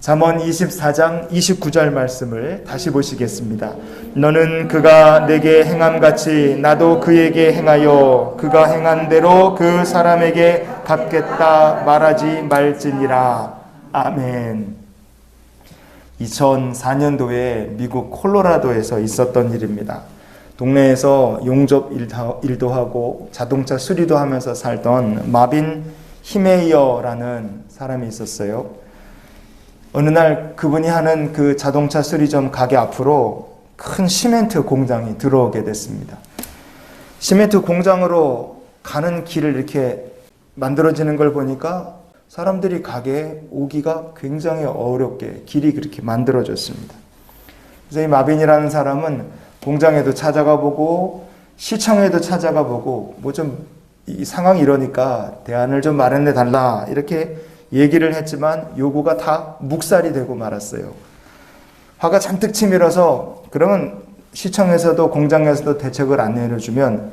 잠언 24장 29절 말씀을 다시 보시겠습니다. 너는 그가 내게 행함같이 나도 그에게 행하여 그가 행한 대로 그 사람에게 갚겠다 말하지 말지니라. 아멘. 2004년도에 미국 콜로라도에서 있었던 일입니다. 동네에서 용접 일도 하고 자동차 수리도 하면서 살던 마빈 히메이어라는 사람이 있었어요. 어느 날 그분이 하는 그 자동차 수리점 가게 앞으로 큰 시멘트 공장이 들어오게 됐습니다. 시멘트 공장으로 가는 길을 이렇게 만들어지는 걸 보니까 사람들이 가게에 오기가 굉장히 어렵게 길이 그렇게 만들어졌습니다. 그래서 이 마빈이라는 사람은 공장에도 찾아가 보고 시청에도 찾아가 보고 뭐 좀 이 상황이 이러니까 대안을 좀 마련해 달라 이렇게 얘기를 했지만 요구가 다 묵살이 되고 말았어요. 화가 잔뜩 치밀어서 그러면 시청에서도 공장에서도 대책을 안 내려주면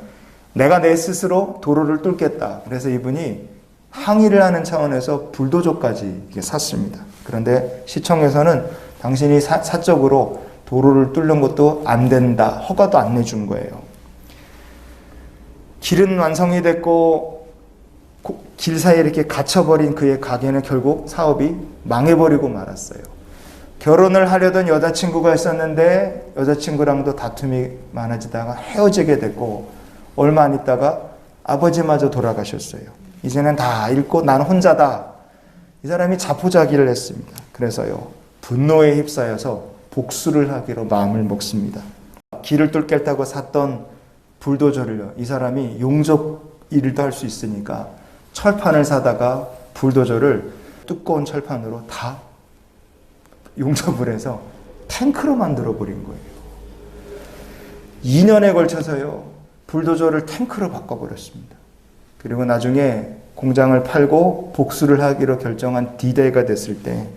내가 내 스스로 도로를 뚫겠다. 그래서 이분이 항의를 하는 차원에서 불도저까지 샀습니다. 그런데 시청에서는 당신이 사적으로 도로를 뚫는 것도 안 된다. 허가도 안 내준 거예요. 길은 완성이 됐고 길 사이에 이렇게 갇혀버린 그의 가게는 결국 사업이 망해버리고 말았어요. 결혼을 하려던 여자친구가 있었는데 여자친구랑도 다툼이 많아지다가 헤어지게 됐고 얼마 안 있다가 아버지마저 돌아가셨어요. 이제는 다 잃고 난 혼자다. 이 사람이 자포자기를 했습니다. 그래서요 분노에 휩싸여서 복수를 하기로 마음을 먹습니다. 길을 뚫겠다고 샀던 불도저를요 이 사람이 용접 일도 할 수 있으니까 철판을 사다가 불도저를 두꺼운 철판으로 다 용접을 해서 탱크로 만들어 버린 거예요. 2년에 걸쳐서요 불도저를 탱크로 바꿔버렸습니다. 그리고 나중에 공장을 팔고 복수를 하기로 결정한 D-Day가 됐을 때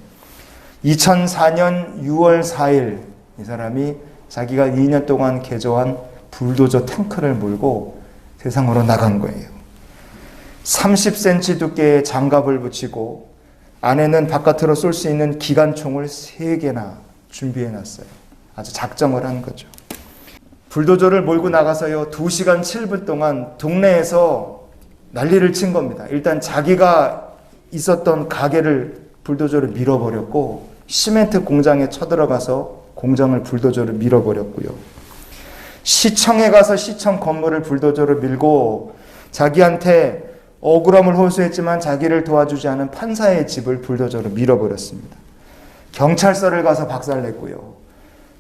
2004년 6월 4일 이 사람이 자기가 2년 동안 개조한 불도저 탱크를 몰고 세상으로 나간 거예요. 30cm 두께의 장갑을 붙이고 안에는 바깥으로 쏠 수 있는 기관총을 3개나 준비해놨어요. 아주 작정을 한 거죠. 불도저를 몰고 나가서요 2시간 7분 동안 동네에서 난리를 친 겁니다. 일단 자기가 있었던 가게를 불도저를 밀어버렸고 시멘트 공장에 쳐들어가서 공장을 불도저를 밀어버렸고요. 시청에 가서 시청 건물을 불도저로 밀고 자기한테 억울함을 호소했지만 자기를 도와주지 않은 판사의 집을 불도저로 밀어버렸습니다. 경찰서를 가서 박살냈고요.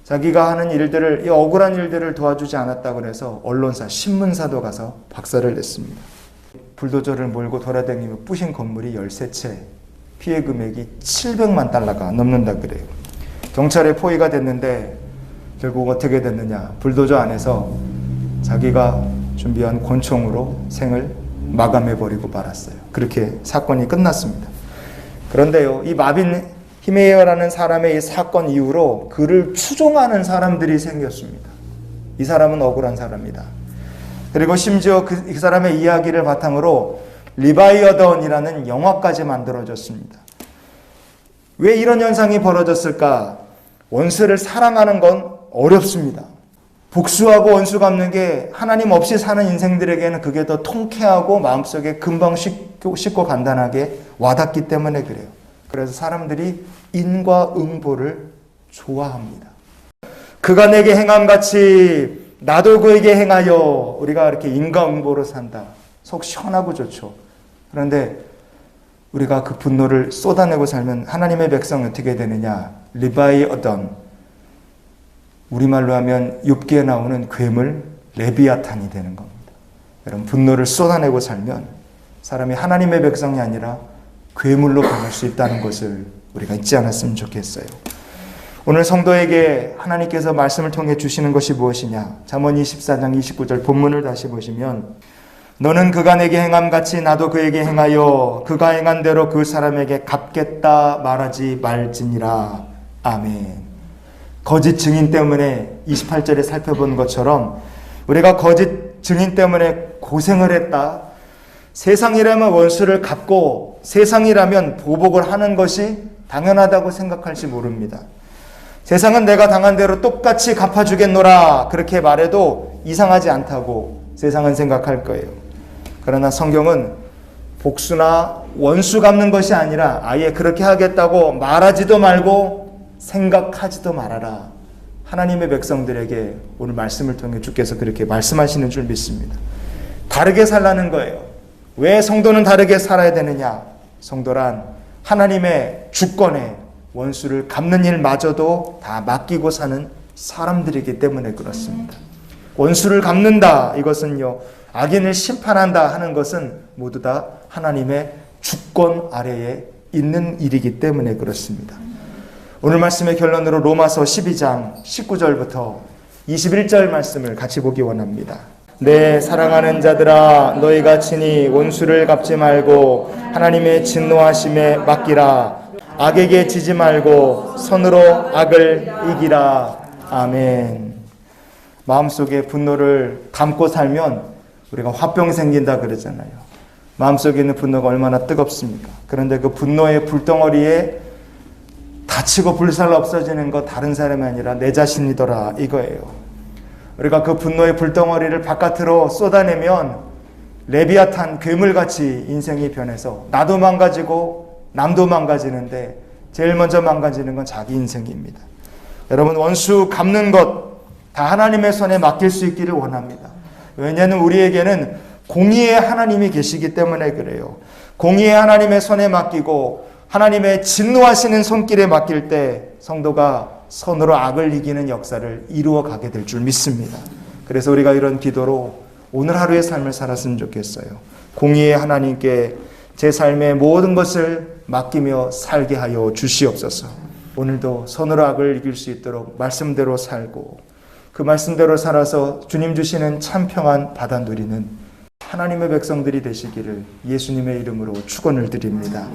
자기가 하는 일들을 이 억울한 일들을 도와주지 않았다고 해서 언론사, 신문사도 가서 박살을 냈습니다. 불도저를 몰고 돌아다니며 부신 건물이 13채, 피해 금액이 700만 달러가 넘는다 그래요. 경찰에 포위가 됐는데 결국 어떻게 됐느냐. 불도저 안에서 자기가 준비한 권총으로 생을 마감해버리고 말았어요. 그렇게 사건이 끝났습니다. 그런데요, 이 마빈 히메이어라는 사람의 이 사건 이후로 그를 추종하는 사람들이 생겼습니다. 이 사람은 억울한 사람이다. 그리고 심지어 그 사람의 이야기를 바탕으로 리바이어던이라는 영화까지 만들어졌습니다. 왜 이런 현상이 벌어졌을까? 원수를 사랑하는 건 어렵습니다. 복수하고 원수 갚는 게 하나님 없이 사는 인생들에게는 그게 더 통쾌하고 마음속에 금방 쉽고 간단하게 와닿기 때문에 그래요. 그래서 사람들이 인과응보를 좋아합니다. 그가 내게 행함같이 나도 그에게 행하여. 우리가 이렇게 인과응보로 산다. 속 시원하고 좋죠. 그런데 우리가 그 분노를 쏟아내고 살면 하나님의 백성은 어떻게 되느냐? 리바이어던, 우리말로 하면 욥기에 나오는 괴물 레비아탄이 되는 겁니다. 여러분, 분노를 쏟아내고 살면 사람이 하나님의 백성이 아니라 괴물로 변할 수 있다는 것을 우리가 잊지 않았으면 좋겠어요. 오늘 성도에게 하나님께서 말씀을 통해 주시는 것이 무엇이냐? 잠언 24장 29절 본문을 다시 보시면 너는 그가 내게 행함같이 나도 그에게 행하여 그가 행한 대로 그 사람에게 갚겠다 말하지 말지니라. 아멘. 거짓 증인 때문에 28절에 살펴본 것처럼 우리가 거짓 증인 때문에 고생을 했다. 세상이라면 원수를 갚고 세상이라면 보복을 하는 것이 당연하다고 생각할지 모릅니다. 세상은 내가 당한 대로 똑같이 갚아주겠노라 그렇게 말해도 이상하지 않다고 세상은 생각할 거예요. 그러나 성경은 복수나 원수 갚는 것이 아니라 아예 그렇게 하겠다고 말하지도 말고 생각하지도 말아라. 하나님의 백성들에게 오늘 말씀을 통해 주께서 그렇게 말씀하시는 줄 믿습니다. 다르게 살라는 거예요. 왜 성도는 다르게 살아야 되느냐? 성도란 하나님의 주권에 원수를 갚는 일마저도 다 맡기고 사는 사람들이기 때문에 그렇습니다. 원수를 갚는다, 이것은요, 악인을 심판한다 하는 것은 모두 다 하나님의 주권 아래에 있는 일이기 때문에 그렇습니다. 오늘 말씀의 결론으로 로마서 12장 19절부터 21절 말씀을 같이 보기 원합니다. 내 사랑하는 자들아, 너희가 친히 원수를 갚지 말고 하나님의 진노하심에 맡기라. 악에게 지지 말고 선으로 악을 이기라. 아멘. 마음속에 분노를 담고 살면 우리가 화병 생긴다 그러잖아요. 마음속에 있는 분노가 얼마나 뜨겁습니까? 그런데 그 분노의 불덩어리에 다치고 불살 없어지는 거 다른 사람이 아니라 내 자신이더라 이거예요. 우리가 그 분노의 불덩어리를 바깥으로 쏟아내면 레비아탄 괴물같이 인생이 변해서 나도 망가지고 남도 망가지는데 제일 먼저 망가지는 건 자기 인생입니다. 여러분, 원수 갚는 것 다 하나님의 손에 맡길 수 있기를 원합니다. 왜냐하면 우리에게는 공의의 하나님이 계시기 때문에 그래요. 공의의 하나님의 손에 맡기고 하나님의 진노하시는 손길에 맡길 때 성도가 선으로 악을 이기는 역사를 이루어 가게 될 줄 믿습니다. 그래서 우리가 이런 기도로 오늘 하루의 삶을 살았으면 좋겠어요. 공의의 하나님께 제 삶의 모든 것을 맡기며 살게 하여 주시옵소서. 오늘도 선으로 악을 이길 수 있도록 말씀대로 살고 그 말씀대로 살아서 주님 주시는 참 평안 받아 누리는 하나님의 백성들이 되시기를 예수님의 이름으로 축원을 드립니다.